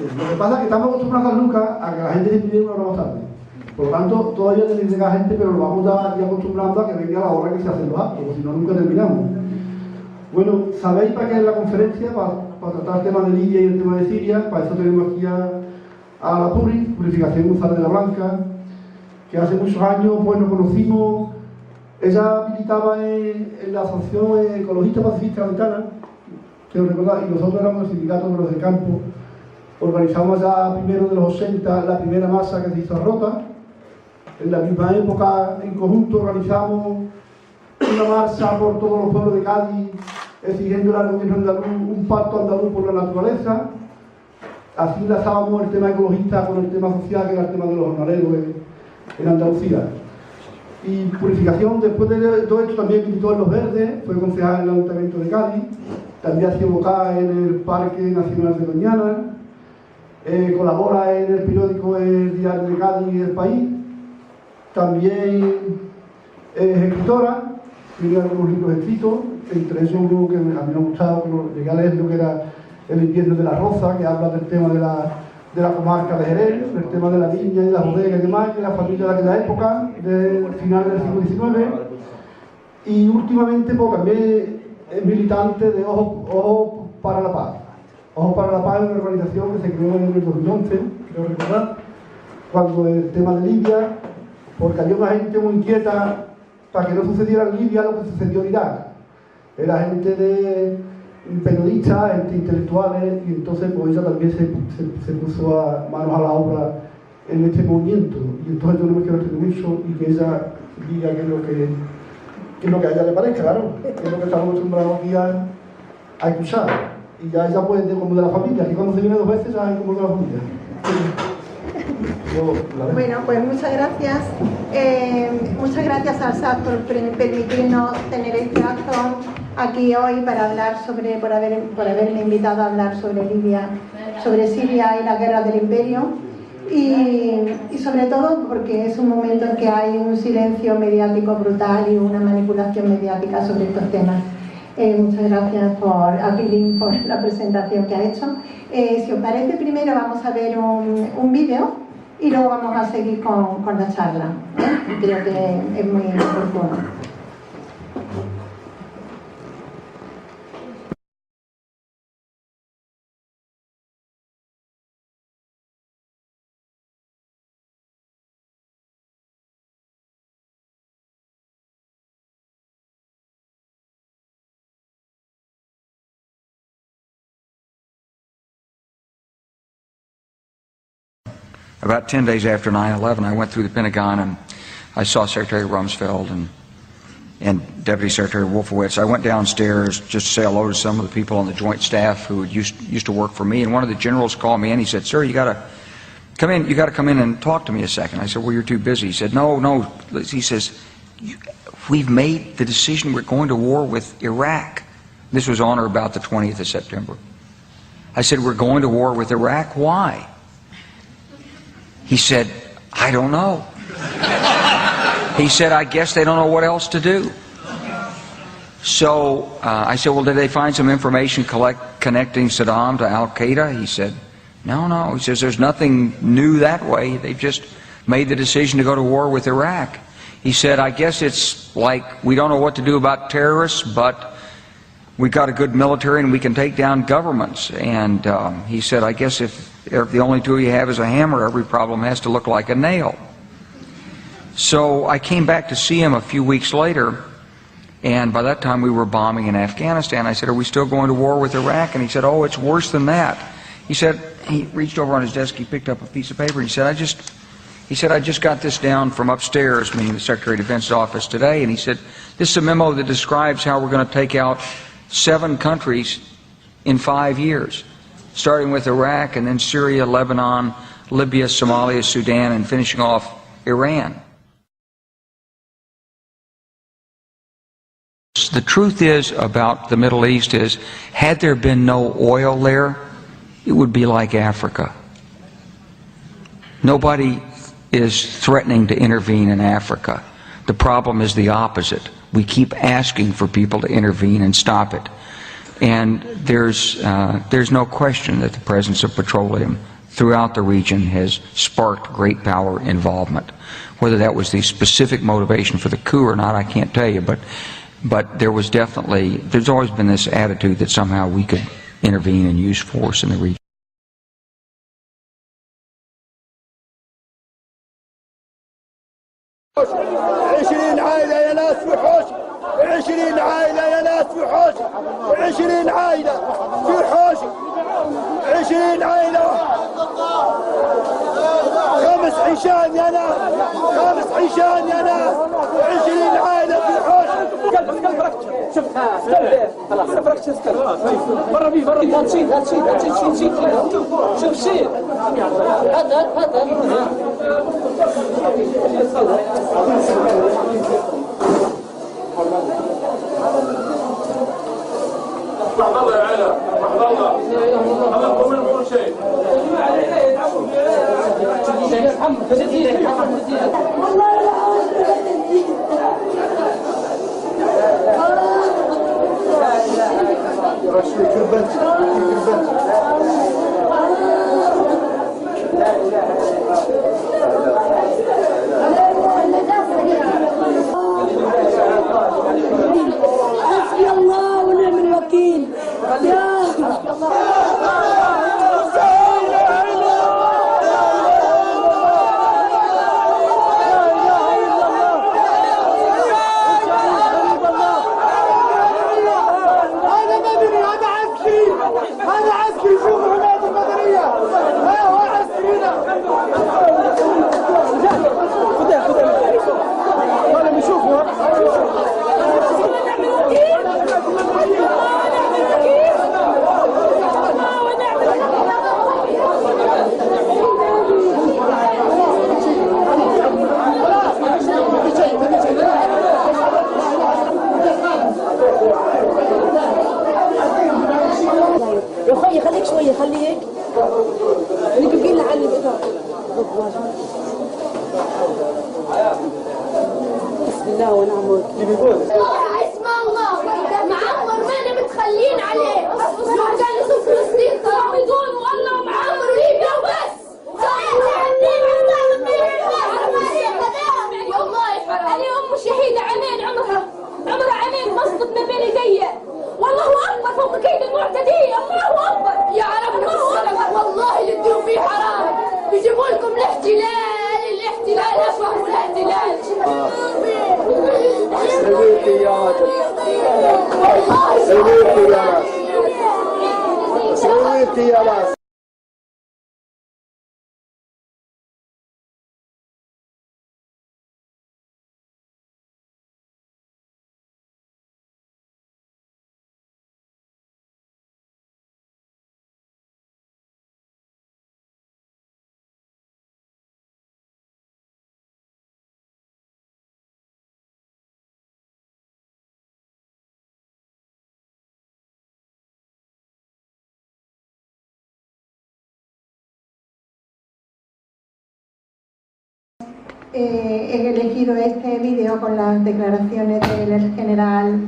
Lo que pasa es que estamos acostumbrados a Lucas a que la gente se pide una hora más tarde. Por lo tanto, todavía tenéis que llegar gente, pero lo vamos ya acostumbrando a que venga a la hora que se hacen los actos, porque si no, nunca terminamos. Bueno, ¿sabéis para qué es la conferencia? Para tratar el tema de Libia y el tema de Siria. Para eso tenemos aquí a la Purificación González de la Blanca, que hace muchos años pues, nos conocimos. Ella militaba en la Asociación Ecologista Pacifista Gaditana, que os recordáis, y nosotros éramos el sindicato de los del campo. Organizamos ya primero de los 80 la primera masa que se hizo a Rota. En la misma época, en conjunto, organizamos una marcha por todos los pueblos de Cádiz, exigiendo al gobierno andaluz un pacto andaluz por la naturaleza. Así enlazábamos el tema ecologista con el tema social, que era el tema de los jornaleros en Andalucía. Y Purificación, después de todo esto, también militó en Los Verdes, fue concejal en el Ayuntamiento de Cádiz, también ha sido vocal en el Parque Nacional de Doñana, colabora en el periódico El Diario de Cádiz y El País, también es escritora, tiene algunos libros escritos, entre esos uno que a mí me ha gustado, que llegué a leer, lo que era El invierno de la roza, que habla del tema de la comarca de Jerez, del tema de la viña y la bodega y demás, de la familia de aquella época, del final del siglo XIX. Y últimamente pues, también es militante de Ojos para la Paz. Ojos para la Paz es una organización que se creó en el 2011, creo recordar, cuando el tema de Libia, porque había una gente muy inquieta para que no sucediera en Libia lo que sucedió en Irak. Era gente de periodistas, gente intelectuales, y entonces pues ella también se puso manos a la obra en este movimiento. Y entonces yo no me quiero retener mucho y que ella diga qué es lo que a ella le parezca, claro, que es lo que estamos acostumbrados aquí a escuchar. Y ya ella puede ser como de la familia, aquí cuando se viene 2 veces ya es como de la familia. Bueno, pues muchas gracias. Muchas gracias al SAT por permitirnos tener este acto aquí hoy para hablar por haberme invitado a hablar sobre Libia, sobre Siria y la guerra del imperio. Y sobre todo porque es un momento en que hay un silencio mediático brutal y una manipulación mediática sobre estos temas. Muchas gracias a Pilín por la presentación que ha hecho. Si os parece, primero vamos a ver un vídeo y luego vamos a seguir con la charla. Creo que es muy oportuno. About 10 days after 9/11, I went through the Pentagon and I saw Secretary Rumsfeld and Deputy Secretary Wolfowitz. I went downstairs just to say hello to some of the people on the Joint Staff who used to work for me. And one of the generals called me in. He said, "Sir, you got to come in. You got to come in and talk to me a second." I said, "Well, you're too busy." He said, "No." He says, "We've made the decision. We're going to war with Iraq." This was on or about the 20th of September. I said, "We're going to war with Iraq. Why?" He said, "I don't know." He said, "I guess they don't know what else to do." So I said, "Well, did they find some information connecting Saddam to Al-Qaeda?" He said, No. He says, "There's nothing new that way. They've just made the decision to go to war with Iraq." He said, "I guess it's like we don't know what to do about terrorists, but we've got a good military and we can take down governments." And he said, "I guess if the only tool you have is a hammer, every problem has to look like a nail." So I came back to see him a few weeks later, and by that time we were bombing in Afghanistan. I said, "Are we still going to war with Iraq?" And he said, "Oh, it's worse than that." He said, he reached over on his desk, he picked up a piece of paper, and he said, I just got this down from upstairs," meaning the Secretary of Defense's office today, and he said, "This is a memo that describes how we're going to take out 7 countries in 5 years. Starting with Iraq, and then Syria, Lebanon, Libya, Somalia, Sudan, and finishing off Iran." The truth is about the Middle East is, had there been no oil there, it would be like Africa. Nobody is threatening to intervene in Africa. The problem is the opposite. We keep asking for people to intervene and stop it. And there's no question that the presence of petroleum throughout the region has sparked great power involvement. Whether that was the specific motivation for the coup or not, I can't tell you, but there's always been this attitude that somehow we could intervene and use force in the region. عشرين عائلة يا ناس في حوش، 20 عائلة يا ناس في حوش، 20 عائلة في حوش، 20 عائلة، 5 عشان يا ناس، 5 عشان يا ناس، 20 عائلة في حوش. شفتها خلاص فرقت برا بيه برا لا تشيل لا تشيل لا تشيل شيل شوف شيل هات محضر يا عيلة محضر خلقكم من كل شيء. حسبي الله ونعم الوكيل. يا هذا عسكري شوفوا حماية المدنية. هو عسكرينا. هذا بيشوفوا. يا اخوي خليك شويه خليك نقول لعلي بسم الله ونعم الوكيل. اسم الله معمر ما متخلين عليه. لو كان يصير فلسطين صراحة يقول والله معمر ليبيا وبس. والله انا ام شهيده عمين عمرها عمين مسقط ما بين يدي. والله اكبر فوق كيد المعتدين. الله اكبر يا رب. والله اللي تديروا فيه حرام. بيجيبوا لكم الاحتلال افهم الاحتلال. سويتي يا راجل. سويتي يا ناس. سويتي يا ناس. He elegido este vídeo con las declaraciones del general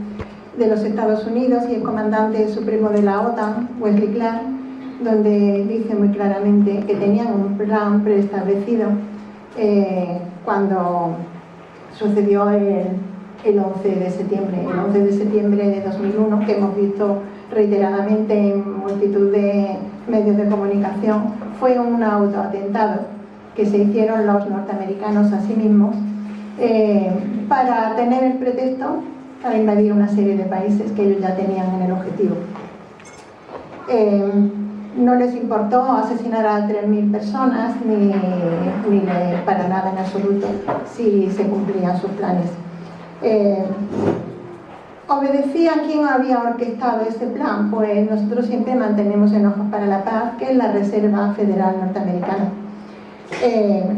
de los Estados Unidos y el comandante supremo de la OTAN, Wesley Clark, donde dice muy claramente que tenían un plan preestablecido cuando sucedió el 11 de septiembre. El 11 de septiembre de 2001, que hemos visto reiteradamente en multitud de medios de comunicación, fue un autoatentado que se hicieron los norteamericanos a sí mismos para tener el pretexto para invadir una serie de países que ellos ya tenían en el objetivo. No les importó asesinar a 3.000 personas ni para nada en absoluto si se cumplían sus planes. ¿Obedecía quién había orquestado este plan? Pues nosotros siempre mantenemos en Ojos para la Paz, que es la Reserva Federal Norteamericana.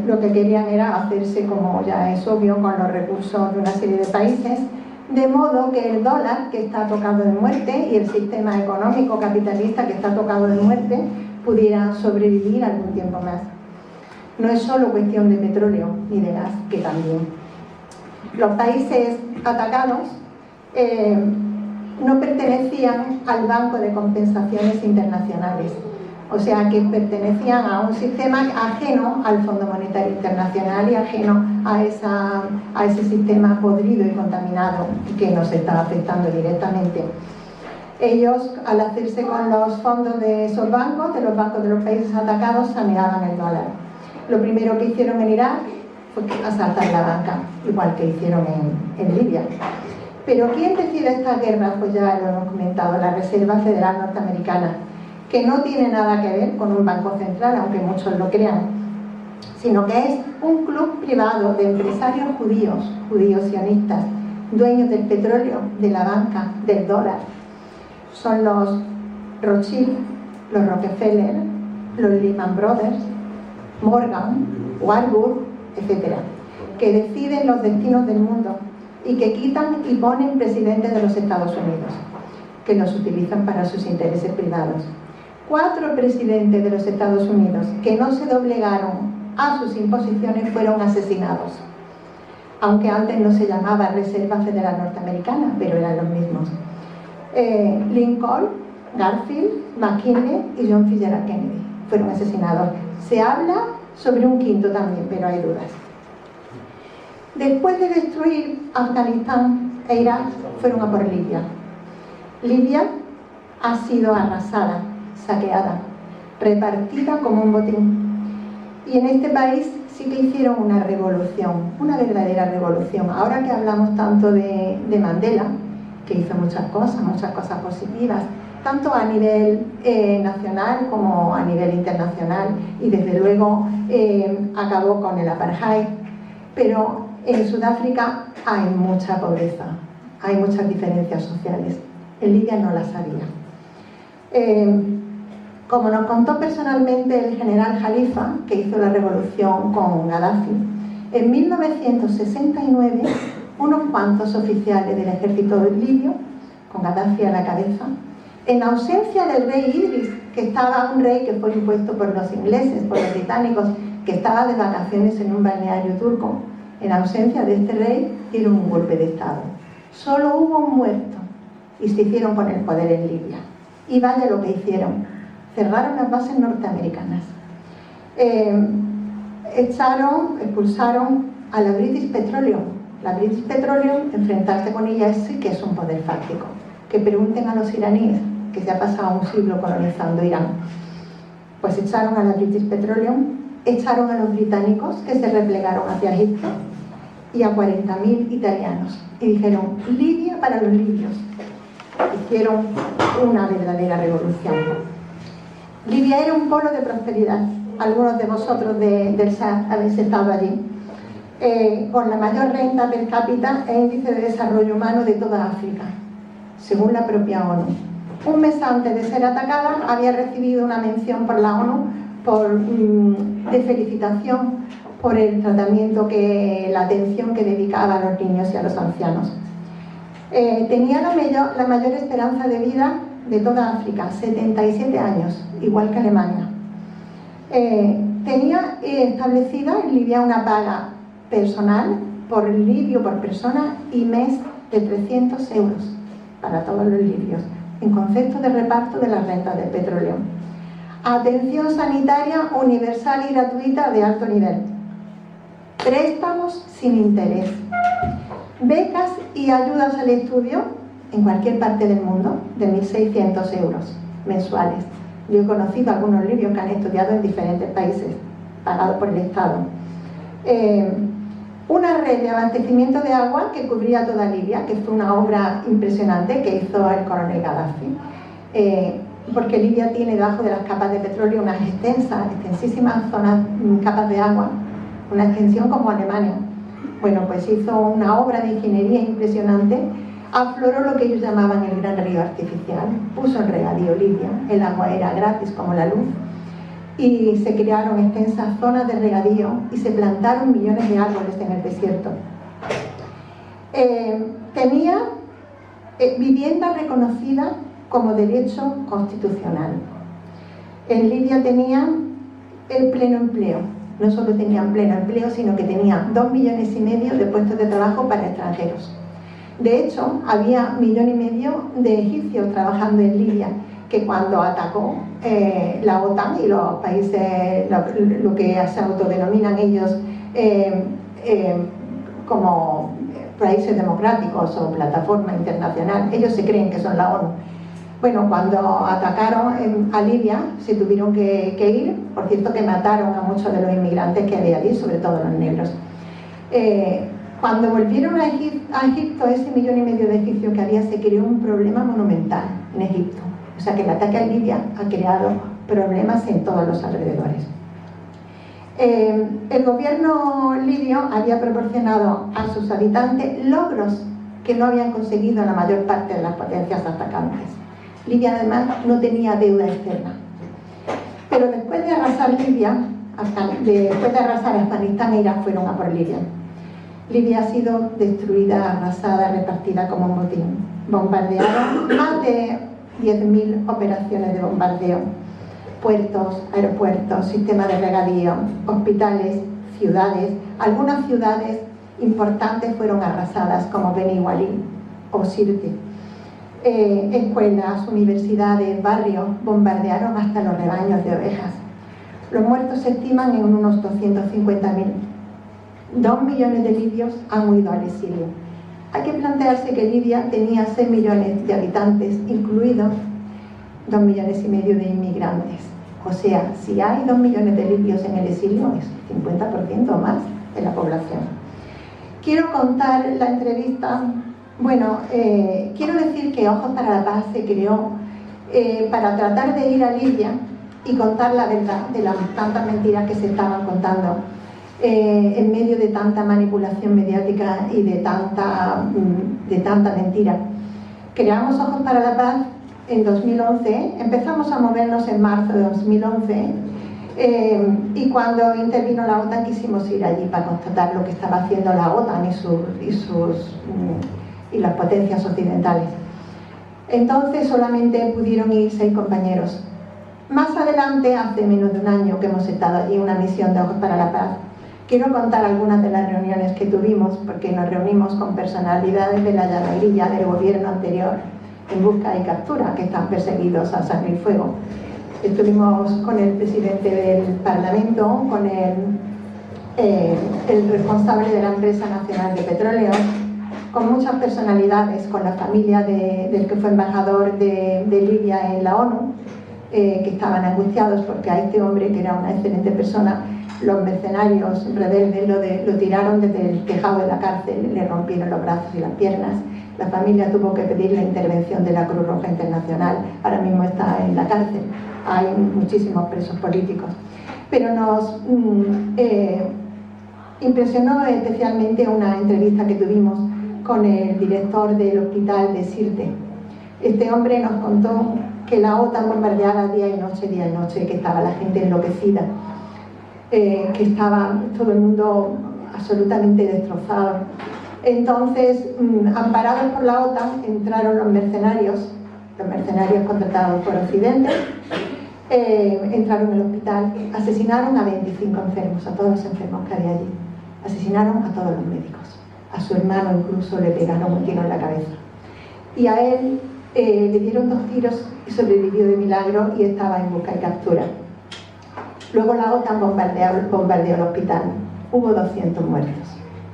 Lo que querían era hacerse, como ya es obvio, con los recursos de una serie de países, de modo que el dólar, que está tocado de muerte, y el sistema económico capitalista, que está tocado de muerte, pudieran sobrevivir algún tiempo más. No es solo cuestión de petróleo ni de gas, que también. Los países atacados no pertenecían al Banco de Compensaciones Internacionales, o sea que pertenecían a un sistema ajeno al Fondo Monetario Internacional y ajeno a ese sistema podrido y contaminado que nos está afectando directamente. Ellos, al hacerse con los fondos de esos bancos, de los bancos de los países atacados, saneaban el dólar. Lo primero que hicieron en Irak fue asaltar la banca, igual que hicieron en Libia. Pero ¿quién decide estas guerras? Pues ya lo hemos comentado, la Reserva Federal Norteamericana, que no tiene nada que ver con un banco central, aunque muchos lo crean, sino que es un club privado de empresarios judíos sionistas, dueños del petróleo, de la banca, del dólar. Son los Rothschild, los Rockefeller, los Lehman Brothers, Morgan, Warburg, etc., que deciden los destinos del mundo y que quitan y ponen presidentes de los Estados Unidos, que los utilizan para sus intereses privados. 4 presidentes de los Estados Unidos que no se doblegaron a sus imposiciones fueron asesinados, aunque antes no se llamaba Reserva Federal Norteamericana, pero eran los mismos. Lincoln, Garfield, McKinley y John F. Kennedy fueron asesinados. Se habla sobre un quinto también, pero hay dudas. Después de destruir Afganistán e Irak, fueron a por Libia. Libia ha sido arrasada, saqueada, repartida como un botín. Y en este país sí que hicieron una revolución, una verdadera revolución. Ahora que hablamos tanto de Mandela, que hizo muchas cosas positivas, tanto a nivel nacional como a nivel internacional, y desde luego acabó con el apartheid, pero en Sudáfrica hay mucha pobreza, hay muchas diferencias sociales. En Libia no las había. Como nos contó personalmente el general Jalifa, que hizo la revolución con Gaddafi, en 1969 unos cuantos oficiales del ejército libio, con Gaddafi a la cabeza, en ausencia del rey Idris, que estaba un rey que fue impuesto por los ingleses, por los británicos, que estaba de vacaciones en un balneario turco, en ausencia de este rey, dieron un golpe de estado. Solo hubo un muerto y se hicieron con el poder en Libia. Y vaya lo que hicieron, cerraron las bases norteamericanas, expulsaron a la British Petroleum. La British Petroleum, enfrentarse con ella sí que es un poder fáctico. Que pregunten a los iraníes, que se ha pasado un siglo colonizando Irán. Pues echaron a la British Petroleum, echaron a los británicos, que se replegaron hacia Egipto, y a 40.000 italianos. Y dijeron, Libia para los libios. Hicieron una verdadera revolución. Libia era un polo de prosperidad. Algunos de vosotros del SAD habéis estado allí. Con la mayor renta per cápita e índice de desarrollo humano de toda África, según la propia ONU. Un mes antes de ser atacada había recibido una mención por la ONU de felicitación por el tratamiento, la atención que dedicaba a los niños y a los ancianos. Tenía la mayor esperanza de vida de toda África, 77 años, igual que Alemania. Tenía establecida en Libia una paga personal por libio, por persona y mes de 300 euros para todos los libios, en concepto de reparto de las rentas del petróleo. Atención sanitaria universal y gratuita de alto nivel. Préstamos sin interés. Becas y ayudas al estudio en cualquier parte del mundo de 1.600 euros mensuales. Yo he conocido a algunos libios que han estudiado en diferentes países, pagados por el Estado. Una red de abastecimiento de agua que cubría toda Libia, que fue una obra impresionante que hizo el coronel Gaddafi, porque Libia tiene debajo de las capas de petróleo unas extensísimas zonas, capas de agua, una extensión como Alemania. Bueno, pues hizo una obra de ingeniería impresionante, afloró lo que ellos llamaban el gran río artificial, puso en regadío Libia, el agua era gratis como la luz, y se crearon extensas zonas de regadío y se plantaron millones de árboles en el desierto. Tenía vivienda reconocida como derecho constitucional. En Libia tenían el pleno empleo. No solo tenían pleno empleo, sino que tenían 2,5 millones de puestos de trabajo para extranjeros. De hecho, había 1,5 millones de egipcios trabajando en Libia, que cuando atacó la OTAN y los países, lo que se autodenominan ellos como países democráticos o plataforma internacional, ellos se creen que son la ONU. Bueno, cuando atacaron a Libia se tuvieron que ir, por cierto que mataron a muchos de los inmigrantes que había allí, sobre todo los negros. Cuando volvieron a Egipto, ese 1,5 millones de egipcios que había, se creó un problema monumental en Egipto. O sea que el ataque a Libia ha creado problemas en todos los alrededores. El gobierno libio había proporcionado a sus habitantes logros que no habían conseguido la mayor parte de las potencias atacantes. Libia además no tenía deuda externa. Pero después de arrasar Afganistán e Irak, fueron a por Libia. Libia ha sido destruida, arrasada, repartida como un botín. Bombardearon más de 10.000 operaciones de bombardeo. Puertos, aeropuertos, sistemas de regadío, hospitales, ciudades. Algunas ciudades importantes fueron arrasadas, como Beni Walid o Sirte. Escuelas, universidades, barrios, bombardearon hasta los rebaños de ovejas. Los muertos se estiman en unos 250.000. 2 millones de libios han huido al exilio. Hay que plantearse que Libia tenía 6 millones de habitantes, incluidos 2,5 millones de inmigrantes. O sea, si hay 2 millones de libios en el exilio, es 50% o más de la población. Quiero contar la entrevista. Bueno, quiero decir que Ojos para la Paz se creó para tratar de ir a Libia y contar la verdad de las tantas mentiras que se estaban contando en medio de tanta manipulación mediática y de tanta mentira. Creamos Ojos para la Paz en 2011, empezamos a movernos en marzo de 2011 y cuando intervino la OTAN quisimos ir allí para constatar lo que estaba haciendo la OTAN y las potencias occidentales. Entonces solamente pudieron ir 6 compañeros. Más adelante, hace menos de un año que hemos estado allí en una misión de Ojos para la Paz, quiero contar algunas de las reuniones que tuvimos, porque nos reunimos con personalidades de la llanegrilla del gobierno anterior en busca y captura, que están perseguidos a sangre y fuego. Estuvimos con el presidente del Parlamento, con el responsable de la Empresa Nacional de Petróleo, con muchas personalidades, con la familia del que fue embajador de Libia en la ONU, que estaban angustiados porque a este hombre, que era una excelente persona, los mercenarios rebeldes lo tiraron desde el tejado de la cárcel, le rompieron los brazos y las piernas. La familia tuvo que pedir la intervención de la Cruz Roja Internacional, ahora mismo está en la cárcel, hay muchísimos presos políticos. Pero nos impresionó especialmente una entrevista que tuvimos con el director del hospital de Sirte. Este hombre nos contó que la OTAN bombardeaba día y noche, que estaba la gente enloquecida, que estaba todo el mundo absolutamente destrozado. Entonces, amparados por la OTAN, entraron los mercenarios contratados por Occidente, entraron en el hospital, asesinaron a 25 enfermos, a todos los enfermos que había allí, asesinaron a todos los médicos, a su hermano incluso le pegaron un tiro en la cabeza, y a él le dieron 2 tiros y sobrevivió de milagro y estaba en busca y captura. Luego la OTAN bombardeó el hospital, hubo 200 muertos.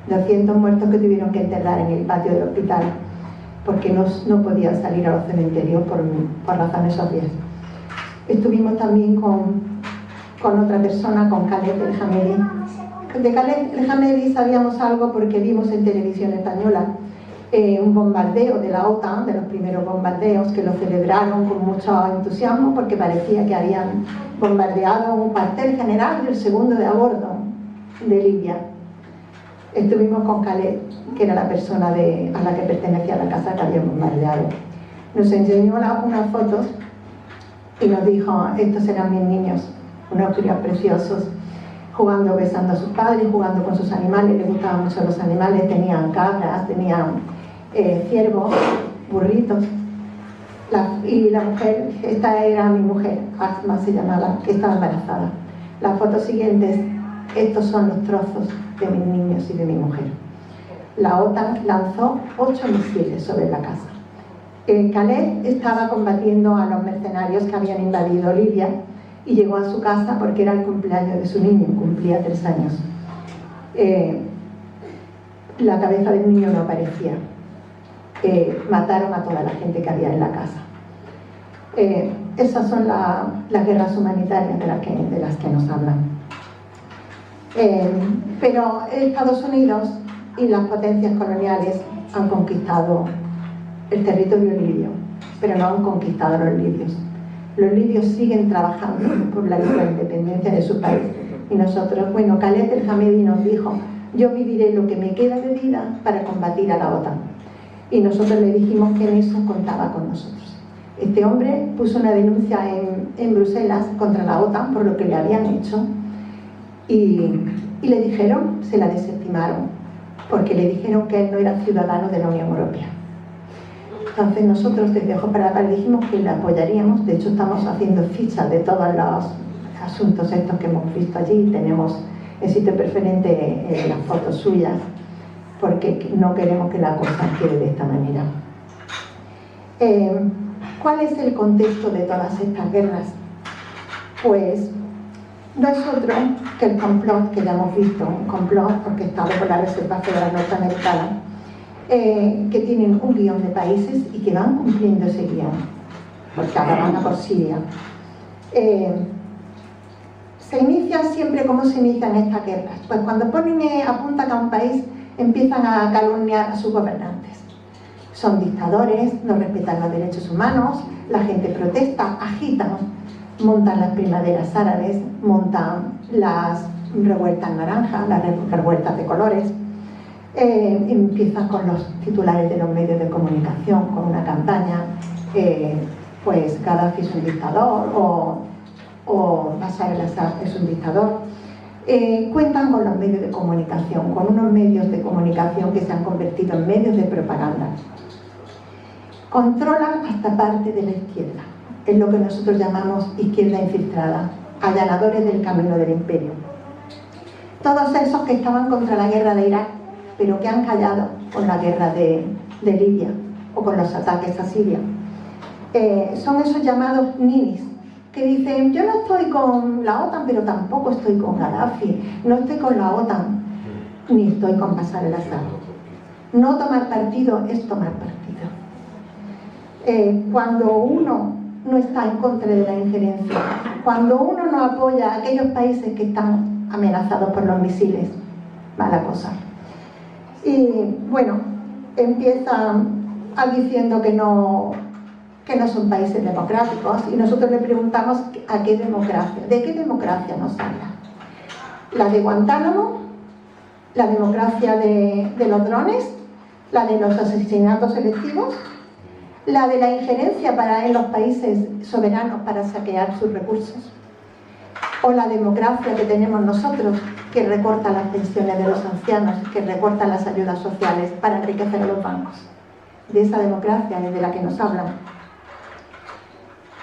200 muertos que tuvieron que enterrar en el patio del hospital porque no podían salir a los cementerios por razones obvias. Estuvimos también con otra persona, con Khaled El Hamedi. De Khaled El Hamedi sabíamos algo porque vimos en televisión española un bombardeo de la OTAN, de los primeros bombardeos, que lo celebraron con mucho entusiasmo porque parecía que habían bombardeado un cuartel general del 2º de a bordo de Libia. Estuvimos con Khaled, que era la persona a la que pertenecía la casa que había bombardeado. Nos enseñó unas fotos y nos dijo: estos eran mis niños, unos críos preciosos, jugando, besando a sus padres, jugando con sus animales, les gustaban mucho los animales, tenían cabras, tenían ciervos, burritos. Y la mujer, esta era mi mujer, Asma se llamaba, que estaba embarazada. Las fotos siguientes, estos son los trozos de mis niños y de mi mujer. la OTAN lanzó 8 misiles sobre la casa. Khaled estaba combatiendo a los mercenarios que habían invadido Libia y llegó a su casa porque era el cumpleaños de su niño, cumplía 3 años. La cabeza del niño no aparecía. Mataron a toda la gente que había en la casa. Esas son las guerras humanitarias de las que nos hablan. Pero Estados Unidos y las potencias coloniales han conquistado el territorio libio, pero no han conquistado a los libios. Los libios siguen trabajando por la independencia de su país. Y nosotros, bueno, Khaled el-Hamedi nos dijo: yo viviré lo que me queda de vida para combatir a la OTAN. Y nosotros le dijimos que en eso contaba con nosotros. Este hombre puso una denuncia en Bruselas contra la OTAN por lo que le habían hecho y le dijeron, se la desestimaron, porque le dijeron que él no era ciudadano de la Unión Europea. Entonces nosotros desde Ojos para la Paz dijimos que le apoyaríamos. De hecho estamos haciendo fichas de todos los asuntos estos que hemos visto allí. Tenemos en sitio preferente las fotos suyas, porque no queremos que la cosa quede de esta manera. ¿Cuál es el contexto de todas estas guerras? Pues no es otro que el complot que ya hemos visto, un complot orquestado por la Reserva Federal Norteamericana, que tienen un guión de países y que van cumpliendo ese guión, porque ahora van a por Siria. Se inicia siempre, ¿cómo se inician estas guerras? Pues cuando apuntan a un país, empiezan a calumniar a sus gobernantes. Son dictadores, no respetan los derechos humanos, la gente protesta, agitan, montan las primaveras árabes, montan las revueltas naranjas, las revueltas de colores. Empiezan con los titulares de los medios de comunicación, con una campaña, pues Gaddafi es un dictador o Bashar al-Assad es un dictador. Cuentan con los medios de comunicación, con unos medios de comunicación que se han convertido en medios de propaganda. Controlan hasta parte de la izquierda, es lo que nosotros llamamos izquierda infiltrada, allanadores del camino del imperio. Todos esos que estaban contra la guerra de Irak, pero que han callado con la guerra de Libia o con los ataques a Siria, son esos llamados ninis, que dicen: yo no estoy con la OTAN, pero tampoco estoy con Gaddafi, no estoy con la OTAN, ni estoy con Bashar al-Assad. No tomar partido es tomar partido. Cuando uno no está en contra de la injerencia, cuando uno no apoya a aquellos países que están amenazados por los misiles, va la cosa. Y bueno, empiezan diciendo que no son países democráticos, y nosotros le preguntamos ¿a qué democracia? ¿De qué democracia nos habla? ¿La de Guantánamo? ¿La democracia de los drones? ¿La de los asesinatos selectivos? ¿La de la injerencia en los países soberanos para saquear sus recursos? ¿O la democracia que tenemos nosotros, que recorta las pensiones de los ancianos, que recorta las ayudas sociales para enriquecer a los bancos? De esa democracia es de la que nos hablan.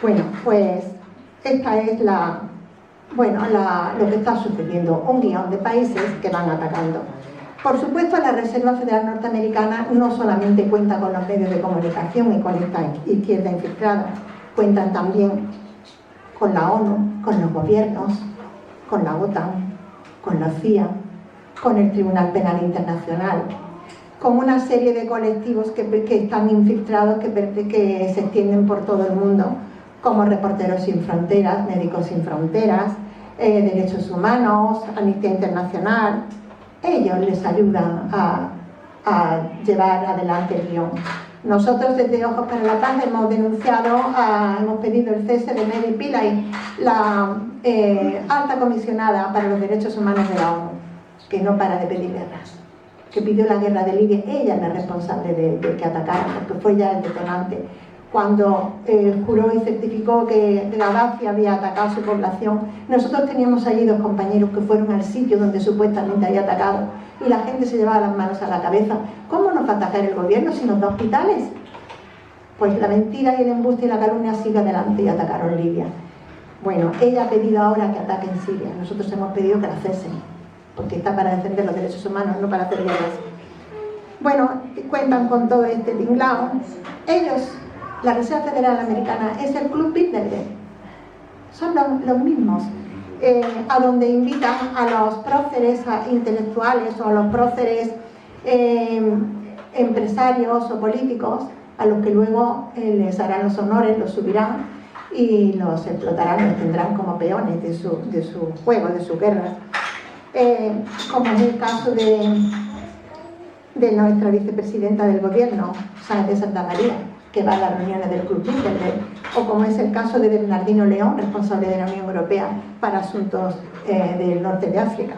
Bueno, pues esta es lo que está sucediendo, un guión de países que van atacando. Por supuesto, la Reserva Federal Norteamericana no solamente cuenta con los medios de comunicación y con esta izquierda infiltrada, cuentan también con la ONU, con los gobiernos, con la OTAN, con la CIA, con el Tribunal Penal Internacional, con una serie de colectivos que están infiltrados, que se extienden por todo el mundo, como Reporteros Sin Fronteras, Médicos Sin Fronteras, Derechos Humanos, Amnistía Internacional. Ellos les ayudan a llevar adelante el guión. Nosotros desde Ojos para la Paz hemos denunciado, hemos pedido el cese de Mary Pillay, la alta comisionada para los derechos humanos de la ONU, que no para de pedir guerras, que pidió la guerra de Libia. Ella es la responsable de que atacaran, porque fue ya el detonante. Cuando juró y certificó que Gaddafi había atacado a su población, nosotros teníamos allí 2 compañeros que fueron al sitio donde supuestamente había atacado, y la gente se llevaba las manos a la cabeza. ¿Cómo nos va a atacar el gobierno si nos da hospitales? Pues la mentira y el embuste y la calumnia sigue adelante, y atacaron Libia. Bueno, ella ha pedido ahora que ataquen Siria. Nosotros hemos pedido que la cesen, porque está para defender los derechos humanos, no para hacer guerras. bueno, cuentan con todo este tinglao. Ellos, la Reserva Federal Americana, es el Club Bilderberg. Son los mismos, a donde invitan a los próceres intelectuales o a los próceres empresarios o políticos, a los que luego les harán los honores, los subirán y los explotarán, los tendrán como peones de su juego, de su guerra. Como es el caso de nuestra vicepresidenta del gobierno, Sáenz de Santa María, que va a las reuniones del Club Bilderberg, o como es el caso de Bernardino León, responsable de la Unión Europea para asuntos del norte de África.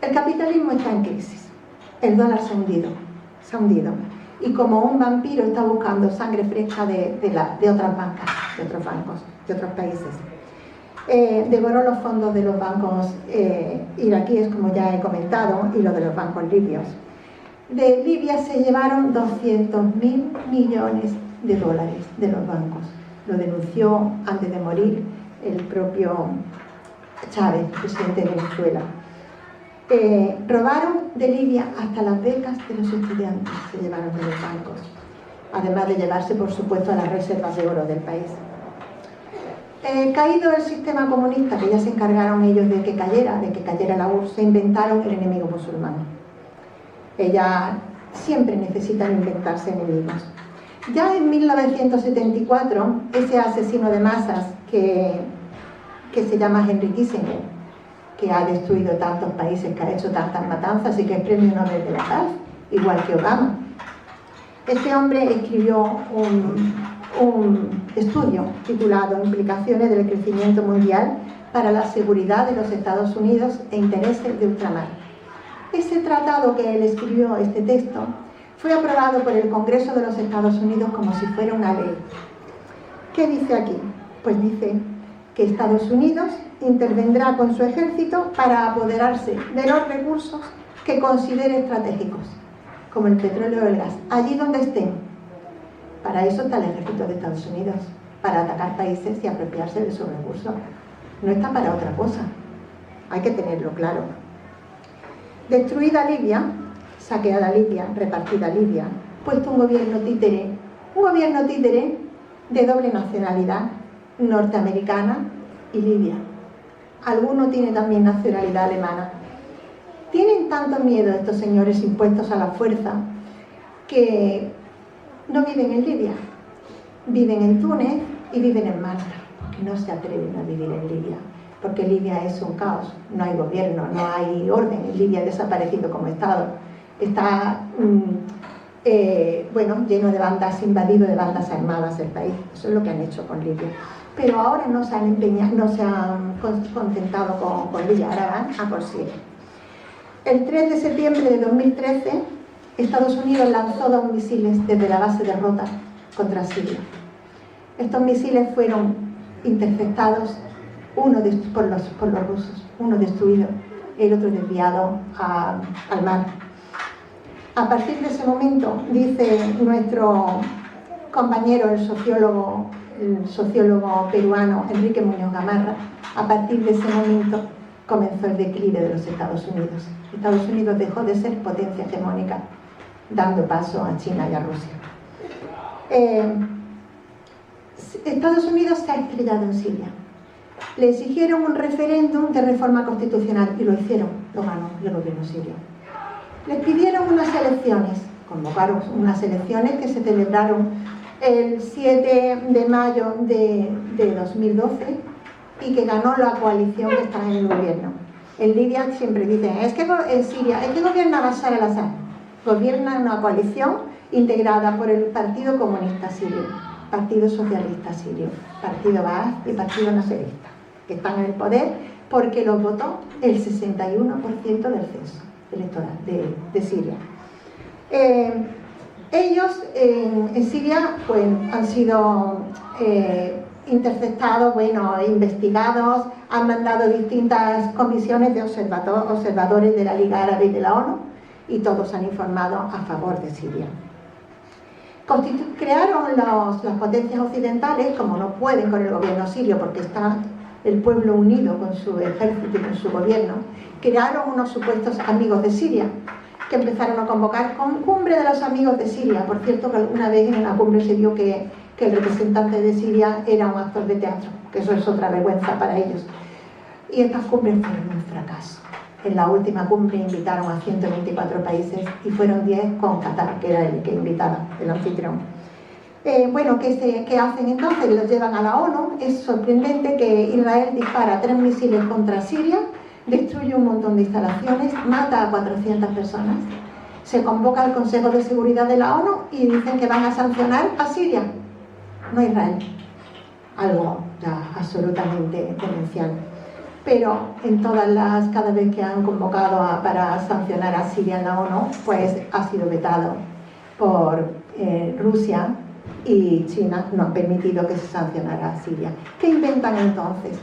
El capitalismo está en crisis, el dólar se ha hundido, y como un vampiro está buscando sangre fresca de otras bancas, de otros bancos, de otros países. Devoró los fondos de los bancos iraquíes, como ya he comentado, y los de los bancos libios. De Libia se llevaron 200.000 millones de dólares de los bancos. Lo denunció antes de morir el propio Chávez, presidente de Venezuela. Robaron de Libia hasta las becas de los estudiantes, se llevaron de los bancos, además de llevarse, por supuesto, a las reservas de oro del país. Caído el sistema comunista, que ya se encargaron ellos de que cayera la URSS, se inventaron el enemigo musulmán. Ellas siempre necesitan inventarse enemigos. Ya en 1974, ese asesino de masas que se llama Henry Kissinger, que ha destruido tantos países, que ha hecho tantas matanzas y que es premio Nobel de la Paz, igual que Obama, este hombre escribió un estudio titulado Implicaciones del crecimiento mundial para la seguridad de los Estados Unidos e intereses de ultramar. Ese tratado que él escribió, este texto, fue aprobado por el Congreso de los Estados Unidos como si fuera una ley. ¿Qué dice aquí? Pues dice que Estados Unidos intervendrá con su ejército para apoderarse de los recursos que considere estratégicos, como el petróleo o el gas, allí donde estén. Para eso está el ejército de Estados Unidos, para atacar países y apropiarse de sus recursos. No está para otra cosa, hay que tenerlo claro. Destruida Libia, saqueada Libia, repartida Libia, puesto un gobierno títere de doble nacionalidad, norteamericana y libia. Alguno tiene también nacionalidad alemana. Tienen tanto miedo estos señores impuestos a la fuerza que no viven en Libia, viven en Túnez y viven en Malta, porque no se atreven a vivir en Libia. Porque Libia es un caos, no hay gobierno, no hay orden, Libia ha desaparecido como Estado, está lleno de bandas, invadido de bandas armadas el país, eso es lo que han hecho con Libia. Pero ahora no se han empeñado, no se han contentado con Libia, ahora van a por Siria. El 3 de septiembre de 2013, Estados Unidos lanzó 2 misiles desde la base de Rota contra Siria. Estos misiles fueron interceptados, uno por los rusos, uno destruido, el otro desviado al mar. A partir de ese momento, dice nuestro compañero, el sociólogo peruano Enrique Muñoz Gamarra, a partir de ese momento comenzó el declive de los Estados Unidos. Estados Unidos dejó de ser potencia hegemónica, dando paso a China y a Rusia. Estados Unidos se ha estrellado en Siria. Le exigieron un referéndum de reforma constitucional y lo hicieron, lo ganó el gobierno sirio. Les pidieron unas elecciones, convocaron unas elecciones que se celebraron el 7 de mayo de 2012 y que ganó la coalición que está en el gobierno. En Libia siempre dicen, en Siria, es que gobierna Bashar al-Assad. Gobierna una coalición integrada por el Partido Comunista Sirio, Partido Socialista Sirio, Partido Baaz y Partido Nacerista, que están en el poder porque los votó el 61% del censo electoral de Siria. Ellos en Siria pues, han sido interceptados, investigados, han mandado distintas comisiones de observadores de la Liga Árabe y de la ONU y todos han informado a favor de Siria. Crearon las potencias occidentales, como no pueden con el gobierno sirio porque está el pueblo unido con su ejército y con su gobierno, crearon unos supuestos amigos de Siria que empezaron a convocar con cumbre de los amigos de Siria. Por cierto, que alguna vez en una cumbre se vio que el representante de Siria era un actor de teatro, que eso es otra vergüenza para ellos. Y estas cumbres fueron un fracaso. En la última cumbre invitaron a 124 países y fueron 10 con Qatar, que era el que invitaba, el anfitrión. Bueno, ¿qué hacen entonces? Los llevan a la ONU. Es sorprendente que Israel dispara 3 misiles contra Siria, destruye un montón de instalaciones, mata a 400 personas. Se convoca al Consejo de Seguridad de la ONU y dicen que van a sancionar a Siria, no a Israel. Algo ya absolutamente demencial. Pero cada vez que han convocado para sancionar a Siria en la ONU, pues ha sido vetado por Rusia, y China no ha permitido que se sancionara a Siria. ¿Qué inventan entonces?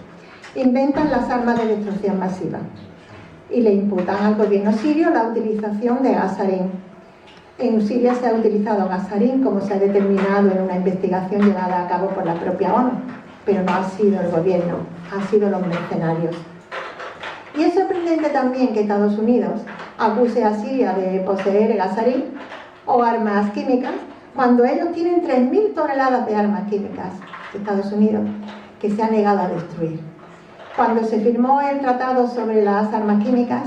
Inventan las armas de destrucción masiva y le imputan al gobierno sirio la utilización de gas sarín. En Siria se ha utilizado gas sarín, como se ha determinado en una investigación llevada a cabo por la propia ONU, pero no ha sido el gobierno, han sido los mercenarios. Y es sorprendente también que Estados Unidos acuse a Siria de poseer gas sarín o armas químicas, cuando ellos tienen 3.000 toneladas de armas químicas, Estados Unidos, que se ha negado a destruir. Cuando se firmó el tratado sobre las armas químicas,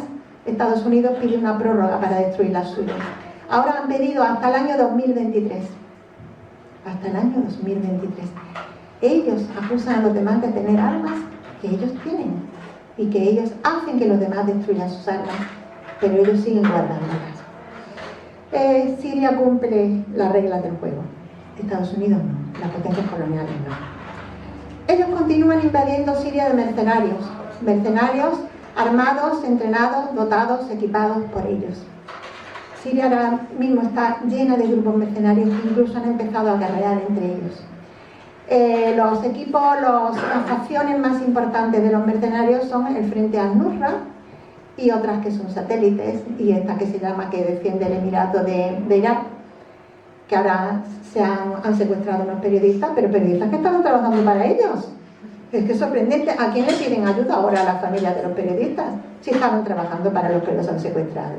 Estados Unidos pidió una prórroga para destruir las suyas. Ahora han pedido hasta el año 2023. Hasta el año 2023. Ellos acusan a los demás de tener armas que ellos tienen y que ellos hacen que los demás destruyan sus armas, pero ellos siguen guardándolas. Siria cumple las reglas del juego, Estados Unidos no, las potencias coloniales no. Ellos continúan invadiendo Siria de mercenarios armados, entrenados, dotados, equipados por ellos. Siria ahora mismo está llena de grupos mercenarios que incluso han empezado a guerrear entre ellos. Los equipos, las facciones más importantes de los mercenarios son el Frente al-Nusra y otras que son satélites, y esta que se llama, que defiende el Emirato de Irak, que ahora han secuestrado unos periodistas, pero periodistas que estaban trabajando para ellos. Es que es sorprendente. ¿A quién le piden ayuda ahora a las familias de los periodistas si estaban trabajando para los que los han secuestrado?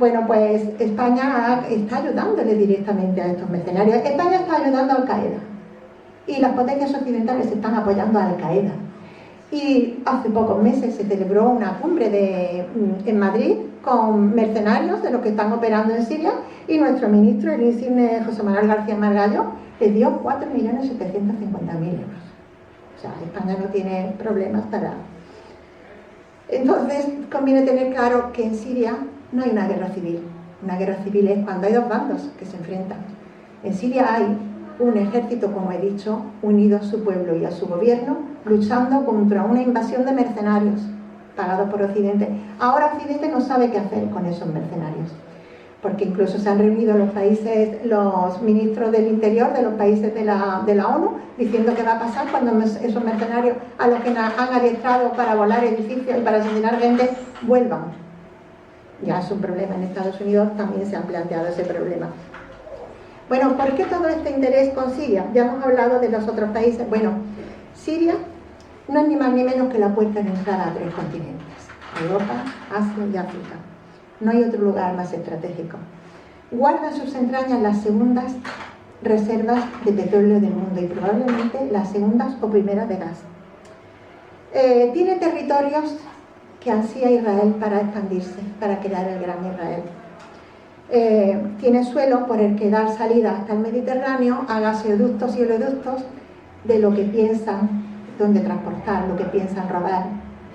Bueno, pues España está ayudándole directamente a estos mercenarios. España está ayudando a Al-Qaeda y las potencias occidentales están apoyando a Al-Qaeda. Y hace pocos meses se celebró una cumbre en Madrid con mercenarios de los que están operando en Siria, y nuestro ministro, el insigne José Manuel García Margallo, les dio 4.750.000 euros. O sea, España no tiene problemas para... Entonces, conviene tener claro que en Siria no hay una guerra civil. Una guerra civil es cuando hay dos bandos que se enfrentan. En Siria hay un ejército, como he dicho, unido a su pueblo y a su gobierno, luchando contra una invasión de mercenarios pagados por Occidente. Ahora Occidente no sabe qué hacer con esos mercenarios, porque incluso se han reunido los ministros del interior de los países de la ONU, diciendo qué va a pasar cuando esos mercenarios, a los que han adiestrado para volar edificios y para asesinar gente, vuelvan. Ya es un problema. En Estados Unidos también se ha planteado ese problema. Bueno, ¿por qué todo este interés con Siria? Ya hemos hablado de los otros países. Bueno, Siria no es ni más ni menos que la puerta de entrada a 3 continentes: Europa, Asia y África. No hay otro lugar más estratégico. Guarda en sus entrañas las segundas reservas de petróleo del mundo y probablemente las segundas o primeras de gas. Tiene territorios que ansía Israel para expandirse, para crear el gran Israel. Tiene suelo por el que dar salida hasta el Mediterráneo a gasoductos y oleoductos de lo que piensan, donde transportar, lo que piensan robar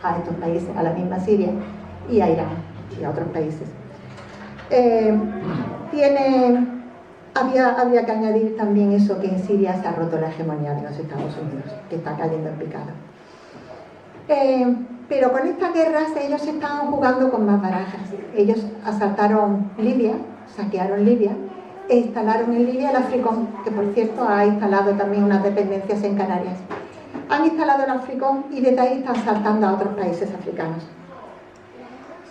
a estos países, a la misma Siria y a Irán y a otros países. Habría que añadir también eso, que en Siria se ha roto la hegemonía de los Estados Unidos, que está cayendo en picado. Pero con estas guerras ellos estaban jugando con más barajas. Ellos asaltaron Libia, saquearon Libia, e instalaron en Libia el Africón, que por cierto ha instalado también unas dependencias en Canarias. Han instalado el Africón y desde ahí están saltando a otros países africanos.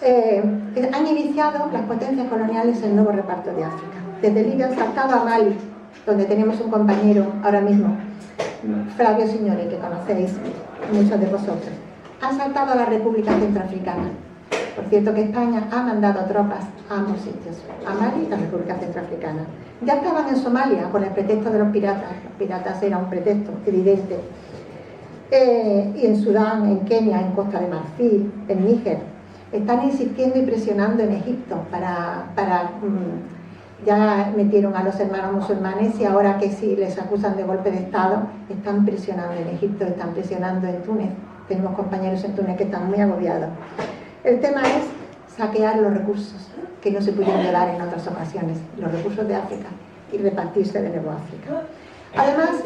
Han iniciado las potencias coloniales el nuevo reparto de África. Desde Libia han saltado a Mali, donde tenemos un compañero ahora mismo, Flavio Signori, que conocéis muchos de vosotros. Han saltado a la República Centroafricana. Por cierto que España ha mandado tropas a ambos sitios, a Mali y a la República Centroafricana. Ya estaban en Somalia con el pretexto de los piratas era un pretexto evidente. Y en Sudán, en Kenia, en Costa de Marfil, en Níger. Están insistiendo y presionando en Egipto ya metieron a los hermanos musulmanes y ahora que si les acusan de golpe de Estado, están presionando en Egipto, están presionando en Túnez. Tenemos compañeros en Túnez que están muy agobiados. El tema es saquear los recursos que no se pudieron llevar en otras ocasiones, los recursos de África, y repartirse de nuevo África. Además,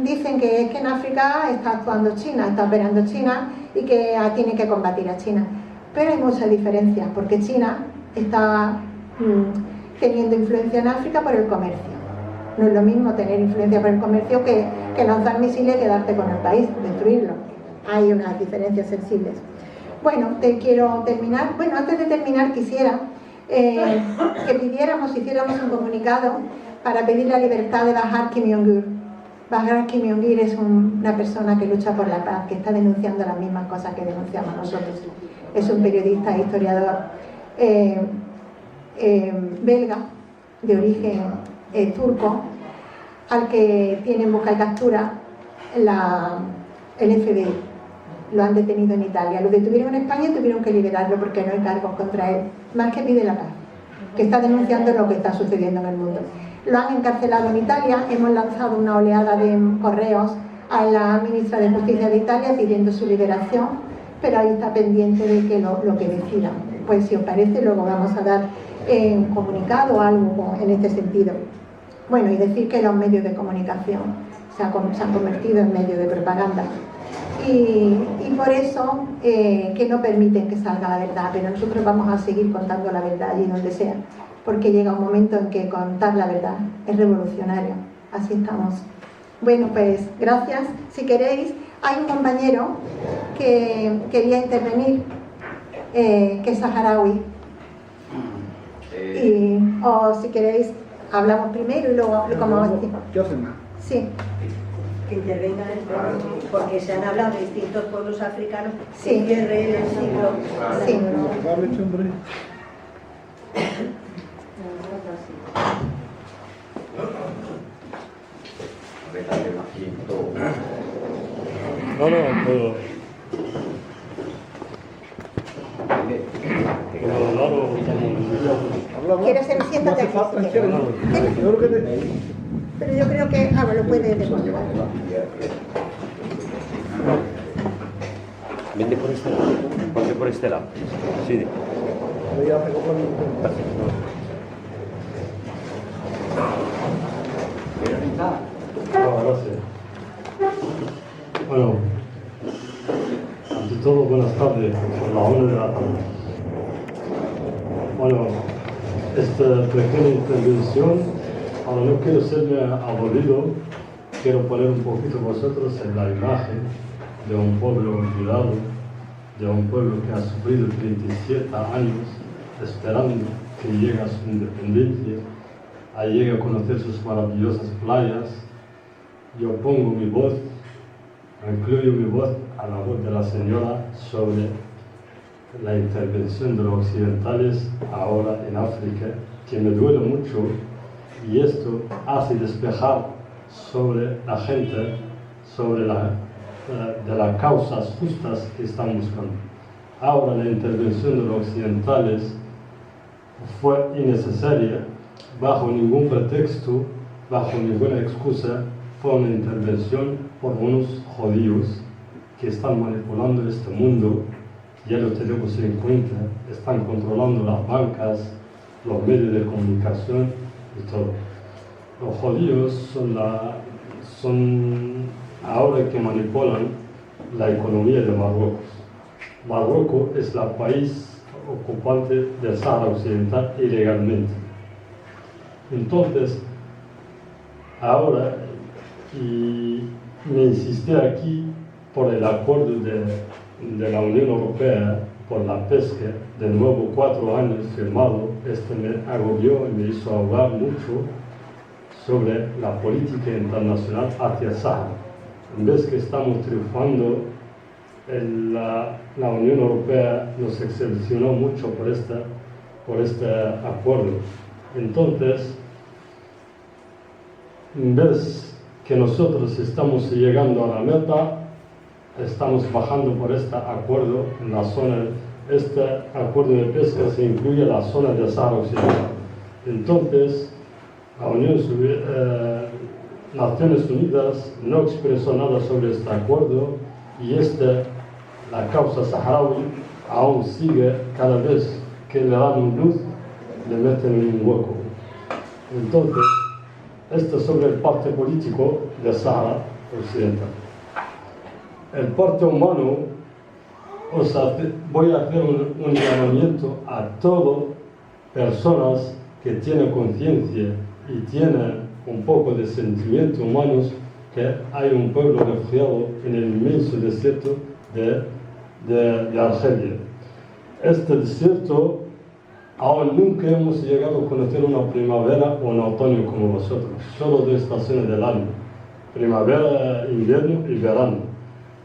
dicen que es que en África está actuando China, está operando China y que tiene que combatir a China. Pero hay muchas diferencias, porque China está teniendo influencia en África por el comercio. No es lo mismo tener influencia por el comercio que lanzar misiles y quedarte con el país, destruirlo. Hay unas diferencias sensibles. Bueno, quiero terminar. Bueno, antes de terminar quisiera que hiciéramos un comunicado para pedir la libertad de Bahar Kim Yong-gir. Bahar Kim Yong-gir es una persona que lucha por la paz, que está denunciando las mismas cosas que denunciamos nosotros. Es un periodista e historiador belga, de origen turco, al que tiene en busca y captura el FBI. Lo han detenido en Italia. Lo detuvieron en España y tuvieron que liberarlo porque no hay cargos contra él, más que pide la paz, que está denunciando lo que está sucediendo en el mundo. Lo han encarcelado en Italia. Hemos lanzado una oleada de correos a la ministra de Justicia de Italia pidiendo su liberación, pero ahí está pendiente de que lo que decidan. Pues si os parece, luego vamos a dar un comunicado o algo en este sentido. Bueno, y decir que los medios de comunicación se han convertido en medios de propaganda y por eso que no permiten que salga la verdad, pero nosotros vamos a seguir contando la verdad allí donde sea, porque llega un momento en que contar la verdad es revolucionario. Así estamos. Bueno, pues gracias. Si queréis, hay un compañero que quería intervenir, que es saharaui. O si queréis, hablamos primero y luego como... ¿Qué hacen? Sí. Que intervengan porque se han hablado de distintos pueblos africanos Sí. que cierre el siglo. Sí. ¿Quieres ser? Siéntate aquí. Pero yo creo que... lo puede devolver. Vente por este lado. Ponte por este lado. Sí. Gracias. Bueno, ante todo, buenas tardes, por la 1 de la tarde. Bueno, esta pequeña intervención, ahora no quiero serme aburrido, quiero poner un poquito vosotros en la imagen de un pueblo olvidado, de un pueblo que ha sufrido 37 años esperando que llegue a su independencia, a llegue a conocer sus maravillosas playas. Yo pongo mi voz, incluyo mi voz a la voz de la señora sobre la intervención de los occidentales ahora en África, que me duele mucho, y esto hace despejar sobre la gente, sobre de las causas justas que están buscando. Ahora la intervención de los occidentales fue innecesaria, bajo ningún pretexto, bajo ninguna excusa. Fue una intervención por unos judíos que están manipulando este mundo, ya lo tenemos en cuenta, están controlando las bancas, los medios de comunicación y todo. Los judíos son ahora que manipulan la economía de Marruecos. Marruecos es el país ocupante del Sahara Occidental ilegalmente. Entonces, ahora, y me insistí aquí por el acuerdo de la Unión Europea por la pesca, de nuevo 4 años firmado, me agobió y me hizo hablar mucho sobre la política internacional hacia el Sahara. En vez que estamos triunfando la Unión Europea nos excepcionó mucho por este acuerdo. Entonces, ves que nosotros estamos llegando a la meta, estamos bajando por este acuerdo en la zona. Este acuerdo de pesca se incluye la zona de Sahara Occidental. Entonces, Naciones Unidas no expresó nada sobre este acuerdo y la causa saharaui aún sigue. Cada vez que le dan luz, le meten en un hueco. Entonces, esto sobre el parte político de Sahara Occidental. El parte humano, voy a hacer un llamamiento a todas personas que tienen conciencia y tienen un poco de sentimientos humanos, que hay un pueblo refugiado en el inmenso desierto de Argelia. Este desierto, aún nunca hemos llegado a conocer una primavera o un otoño como vosotros, solo 2 estaciones del año, primavera, invierno y verano.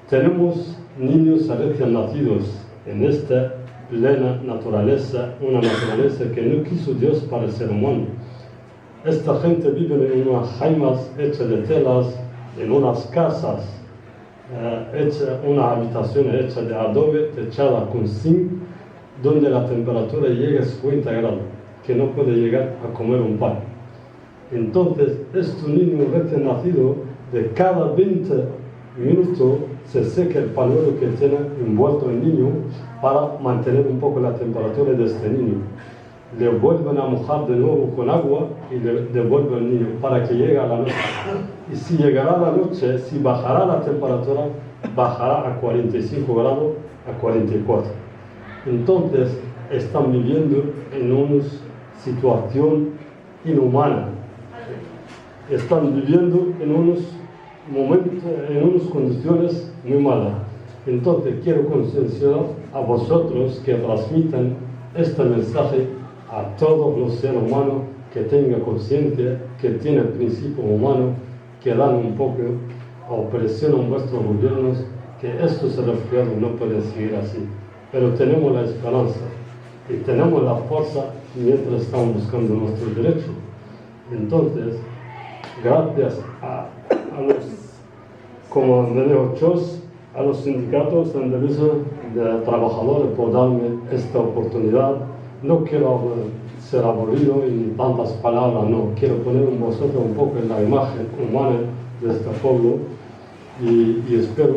Tenemos niños recién nacidos en esta plena naturaleza, una naturaleza que no quiso Dios para el ser humano. Esta gente vive en unas jaimas hechas de telas, en unas casas, unas habitaciones hechas de adobe, techadas con zinc, donde la temperatura llega a 50 grados, que no puede llegar a comer un pan. Entonces, estos niños recién nacidos, de cada 20 minutos se seca el pañuelo que tiene envuelto el niño para mantener un poco la temperatura de este niño. Le vuelven a mojar de nuevo con agua y le devuelven al niño para que llegue a la noche. Y si llegará la noche, si bajará la temperatura, bajará a 45 grados, a 44. Entonces, están viviendo en una situación inhumana. Están viviendo en unos momentos, en unas condiciones muy malas. Entonces, quiero concienciar a vosotros que transmitan este mensaje a todos los seres humanos, que tengan conciencia, que tienen principios humanos, que dan un poco opresión a vuestros gobiernos, que estos refugiados no pueden seguir así. Pero tenemos la esperanza y tenemos la fuerza mientras estamos buscando nuestros derechos. Entonces, gracias a los, como me dijo Chos, a los sindicatos andaluces de trabajadores por darme esta oportunidad. No quiero ser aburrido en tantas palabras, no. Quiero poner en vosotros un poco en la imagen humana de este pueblo y espero,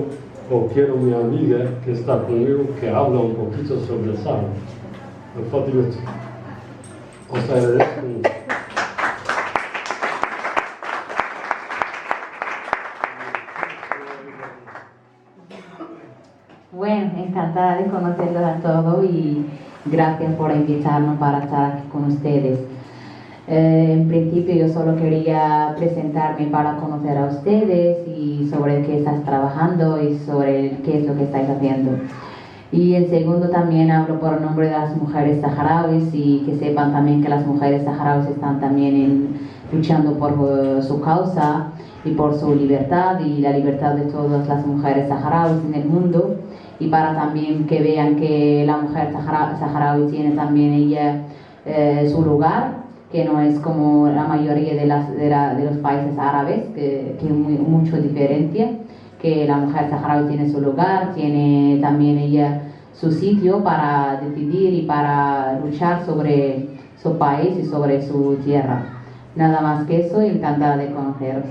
o quiero mi amiga que está conmigo, que habla un poquito sobre el Sahara. Os agradezco mucho. Bueno, encantada de conocerlos a todos y gracias por invitarnos para estar aquí con ustedes. En principio yo solo quería presentarme para conocer a ustedes y sobre qué estás trabajando y sobre qué es lo que estáis haciendo. Y en segundo también hablo por el nombre de las mujeres saharauis y que sepan también que las mujeres saharauis están también luchando por su causa y por su libertad y la libertad de todas las mujeres saharauis en el mundo. Y para también que vean que la mujer saharaui tiene también ella su lugar, que no es como la mayoría de los países árabes, que hay mucha diferencia, que la mujer saharaui tiene su lugar, tiene también ella su sitio para decidir y para luchar sobre su país y sobre su tierra. Nada más que eso, encantada de conoceros.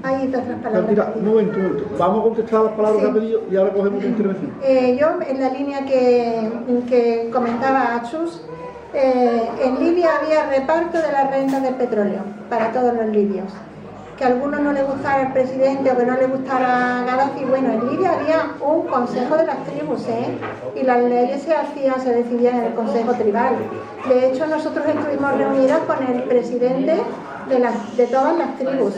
Hay otras palabras. Mira, un momento. Vamos a contestar las palabras que ha pedido y ahora cogemos la intervención. Yo, en la línea que comentaba Achus, en Libia había reparto de las rentas del petróleo para todos los libios. Que a algunos no les gustara el presidente o que no les gustara Gaddafi, bueno, en Libia había un consejo de las tribus, y las leyes se decidían en el consejo tribal. De hecho, nosotros estuvimos reunidas con el presidente de todas las tribus.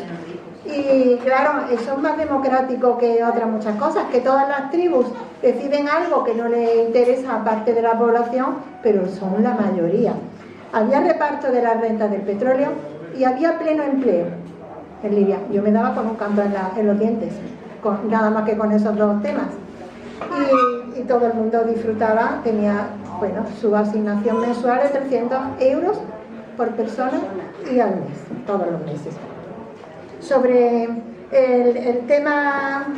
Y claro, eso es más democrático que otras muchas cosas, que todas las tribus deciden algo que no les interesa a parte de la población, pero son la mayoría. Había reparto de las rentas del petróleo y había pleno empleo en Libia. Yo me daba con un canto en los dientes, nada más que con esos dos temas. Y todo el mundo disfrutaba, tenía, bueno, su asignación mensual de 300 euros por persona y al mes, todos los meses. Sobre el tema,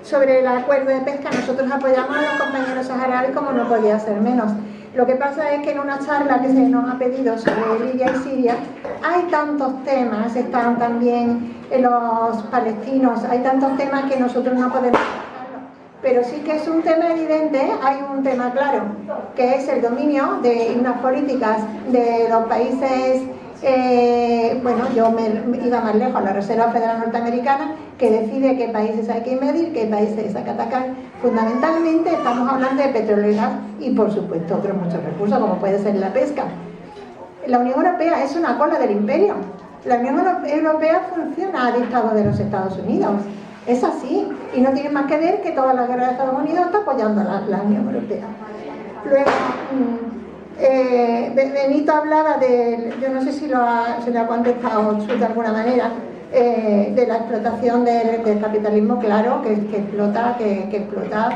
sobre el acuerdo de pesca, nosotros apoyamos a los compañeros saharauis como no podía ser menos. Lo que pasa es que en una charla que se nos ha pedido sobre Libia y Siria hay tantos temas, están también los palestinos, hay tantos temas que nosotros no podemos tratarlo. Pero sí que es un tema evidente, hay un tema claro, que es el dominio de unas políticas de los países, bueno, yo me iba más lejos, la Reserva Federal Norteamericana, que decide qué países hay que invadir, qué países hay que atacar. Fundamentalmente estamos hablando de petróleo y gas y, por supuesto, otros muchos recursos, como puede ser la pesca. La Unión Europea es una cola del imperio. La Unión Europea funciona a dictado de los Estados Unidos. Es así. Y no tiene más que ver que toda la guerra de Estados Unidos está apoyando a la Unión Europea. Luego, Benito hablaba de, yo no sé si se le ha contestado de alguna manera, de la explotación del capitalismo, claro, que explota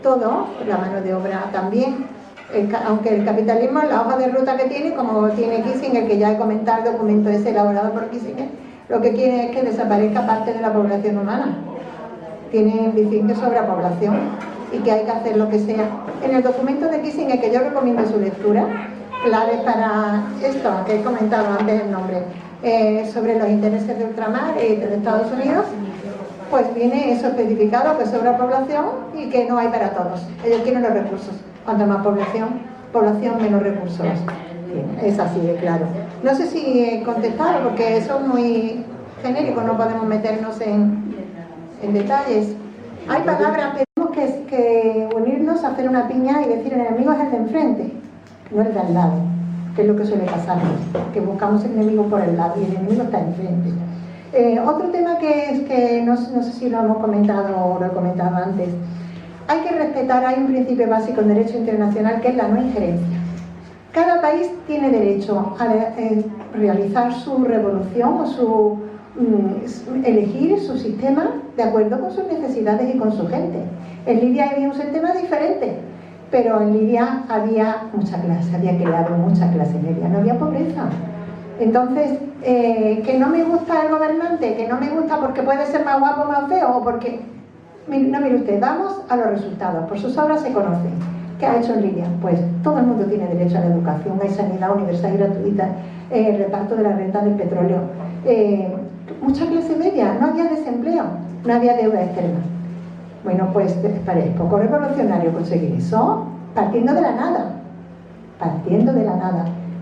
todo, la mano de obra también. Aunque el capitalismo, la hoja de ruta que tiene, como tiene Kissinger, que ya he comentado, el documento ese elaborado por Kissinger, lo que quiere es que desaparezca parte de la población humana. Dicen que sobrepoblación y que hay que hacer lo que sea. En el documento de Kissinger, que yo recomiendo su lectura, clave para esto, que he comentado antes el nombre, sobre los intereses de ultramar y de Estados Unidos, pues viene eso especificado, que sobra población y que no hay para todos. Ellos tienen los recursos. Cuanto más población menos recursos. Es así de claro. No sé si he contestado, porque eso es muy genérico, no podemos meternos en detalles. Hay palabras, tenemos que unirnos a hacer una piña y decir el enemigo es el de enfrente, no el de al lado, que es lo que suele pasarnos, que buscamos el enemigo por el lado y el enemigo está enfrente. Otro tema que no sé si lo hemos comentado o lo he comentado antes. Hay que respetar, hay un principio básico en derecho internacional que es la no injerencia. Cada país tiene derecho a realizar su revolución o elegir su sistema de acuerdo con sus necesidades y con su gente. En Libia había un sistema diferente, pero en Libia había mucha clase, había creado mucha clase media, no había pobreza. Entonces, que no me gusta el gobernante, que no me gusta porque puede ser más guapo, más feo, o porque... No, mire usted, vamos a los resultados. Por sus obras se conocen. ¿Qué ha hecho en Libia? Pues todo el mundo tiene derecho a la educación, hay sanidad universal y gratuita, el reparto de la renta del petróleo, mucha clase media, no había desempleo, no había deuda externa. Bueno, pues parece poco revolucionario conseguir eso, partiendo de la nada,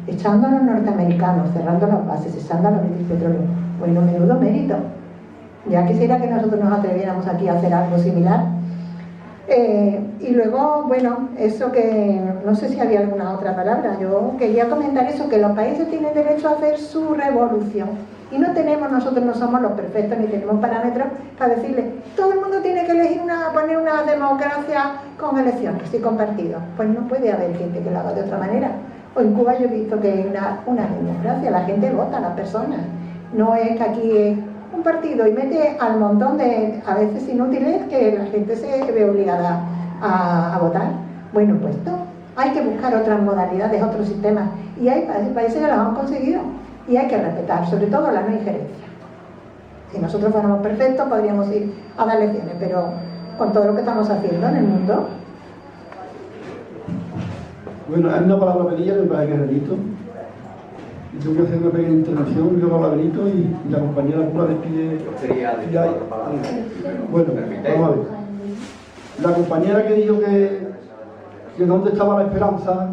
echando a los norteamericanos, cerrando las bases, echando a los del petróleo. Bueno, menudo mérito. Ya quisiera que nosotros nos atreviéramos aquí a hacer algo similar. Y luego, bueno, eso que no sé si había alguna otra palabra. Yo quería comentar eso, que los países tienen derecho a hacer su revolución. Y nosotros no somos los perfectos ni tenemos parámetros para decirle, todo el mundo tiene que elegir poner una democracia con elecciones y con partidos. Pues no puede haber gente que lo haga de otra manera. O en Cuba yo he visto que hay una democracia, la gente vota, las personas. No es que aquí un partido y mete al montón de, a veces inútiles, que la gente se ve obligada a votar. Bueno, pues no, hay que buscar otras modalidades, otros sistemas, y hay países que las han conseguido y hay que respetar, sobre todo la no injerencia. Si nosotros fuéramos perfectos podríamos ir a dar lecciones, pero con todo lo que estamos haciendo en el mundo. Bueno, hay una palabra Benilla que me parece que es Benito. Y tengo que hacer una pequeña intervención, yo hablo Benito y la compañera Cura despide. Bueno, vamos a ver. La compañera que dijo que dónde estaba la esperanza,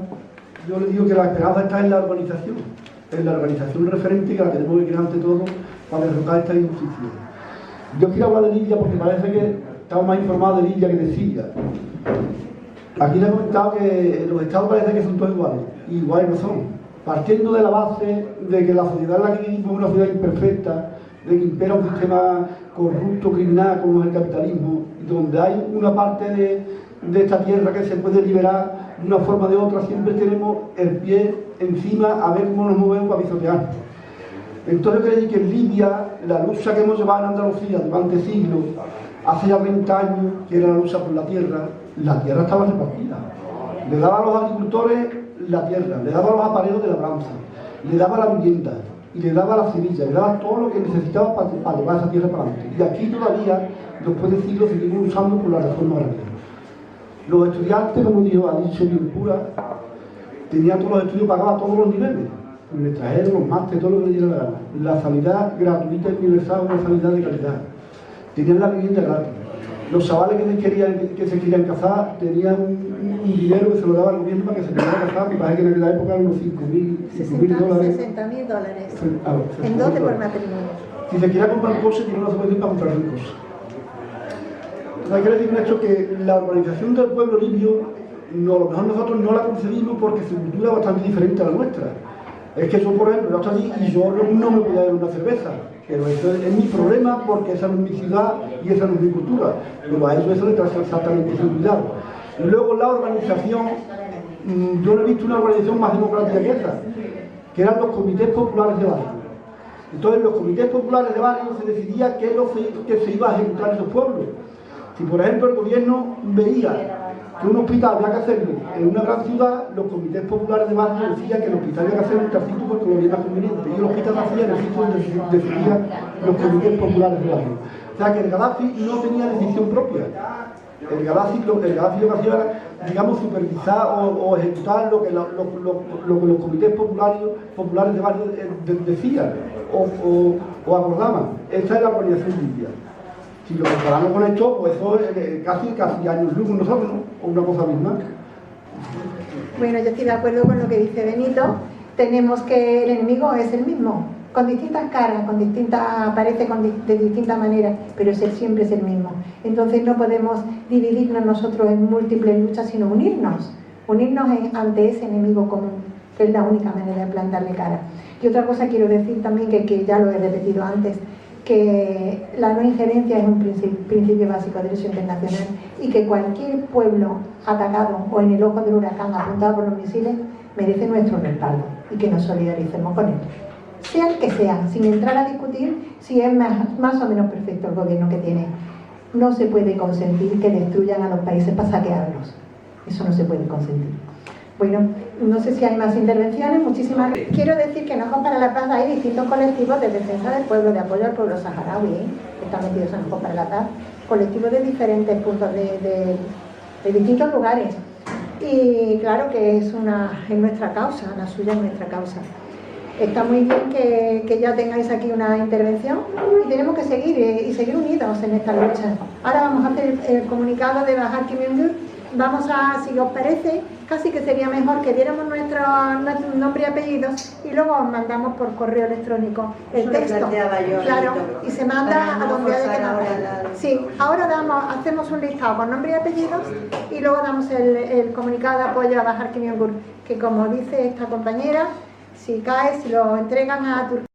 yo le digo que la esperanza está en la organización referente, que la tenemos que crear ante todo para derrotar esta injusticia. Yo quiero hablar de Libia porque parece que estamos más informados de Libia que de Siria. Aquí les he comentado que los estados parece que son todos iguales, y iguales no son. Partiendo de la base de que la sociedad en la que vivimos es una sociedad imperfecta, de que impera un sistema corrupto, criminal como es el capitalismo, donde hay una parte de esta tierra que se puede liberar de una forma o de otra, siempre tenemos el pie encima a ver cómo nos movemos para pisotear. Entonces yo creí que en Libia, la lucha que hemos llevado en Andalucía durante siglos, hace ya 30 años, que era la lucha por la tierra estaba repartida. Le daba a los agricultores la tierra, le daba los aparejos de labranza, le daba la vivienda, y le daba la semilla, le daba todo lo que necesitaba para llevar esa tierra para adelante. Y aquí todavía, después de siglos, seguimos luchando por la reforma agraria. Los estudiantes, como ha dicho bien pura, tenían todos los estudios pagados a todos los niveles. El extranjero, los másteres, todo lo que le diera la gana. La sanidad gratuita y universal, una sanidad de calidad. Tenían la vivienda gratis. Los chavales que se querían casar tenían un dinero que se lo daba al gobierno para que se pudieran casar, me parece que en aquella época eran unos 5.000 dólares. 60.000 dólares. En dote por matrimonio. Si se quería comprar un coche, tiene una subvención para comprar un coche. Hay que decir esto que la urbanización del pueblo libio, no, a lo mejor nosotros no la concebimos porque su cultura es bastante diferente a la nuestra. Es que yo, por ejemplo, yo estoy allí y yo no me voy a dar una cerveza. Pero eso es mi problema porque esa no es mi ciudad y esa no es mi cultura. Pero a eso le trae exactamente sin cuidado. Y luego la urbanización, yo no he visto una urbanización más democrática que esa, que eran los comités populares de barrio. Entonces, en los comités populares de barrio se decidía qué es lo que se iba a ejecutar en esos pueblos. Si, por ejemplo, el gobierno veía que un hospital había que hacerlo en una gran ciudad, los comités populares de barrio decían que el hospital había que hacerlo en tal sitio porque lo veía más conveniente. Y el hospital hacía en el sitio donde decidían los comités populares de barrio. O sea que el Gaddafi no tenía decisión propia. El Gaddafi lo que hacía era, digamos, supervisar o ejecutar lo que los comités populares de barrio decían o acordaban. Esa es la organización libia. Si lo comparamos con esto, pues eso es casi años luz con nosotros, ¿no? O una cosa misma. Bueno, yo estoy de acuerdo con lo que dice Benito. Tenemos que el enemigo es el mismo, con distintas caras, aparece de distintas maneras, pero siempre es el mismo. Entonces no podemos dividirnos nosotros en múltiples luchas, sino unirnos ante ese enemigo común, que es la única manera de plantarle cara. Y otra cosa quiero decir también, que ya lo he repetido antes, que la no injerencia es un principio básico de derecho internacional y que cualquier pueblo atacado o en el ojo del huracán apuntado por los misiles merece nuestro respaldo y que nos solidaricemos con él. Sea el que sea, sin entrar a discutir si es más o menos perfecto el gobierno que tiene. No se puede consentir que destruyan a los países para saquearlos. Eso no se puede consentir. Bueno, no sé si hay más intervenciones, muchísimas gracias. Quiero decir que en Ojos para la Paz hay distintos colectivos de defensa del pueblo, de apoyo al pueblo saharaui, que están metidos en Ojos para la Paz, colectivos de diferentes puntos, de distintos lugares. Y claro que es nuestra causa, la suya es nuestra causa. Está muy bien que ya tengáis aquí una intervención y tenemos que seguir unidos en esta lucha. Ahora vamos a hacer el comunicado de Bajar Kimiungur. Vamos a, si os parece, casi que sería mejor que diéramos nuestro nombre y apellidos y luego os mandamos por correo electrónico el texto. Claro, y se manda a donde haya que mandar. Sí, ahora hacemos un listado con nombre y apellidos y luego damos el comunicado de apoyo a Bajar Kimiungur, que como dice esta compañera, si cae, si lo entregan a Turquía.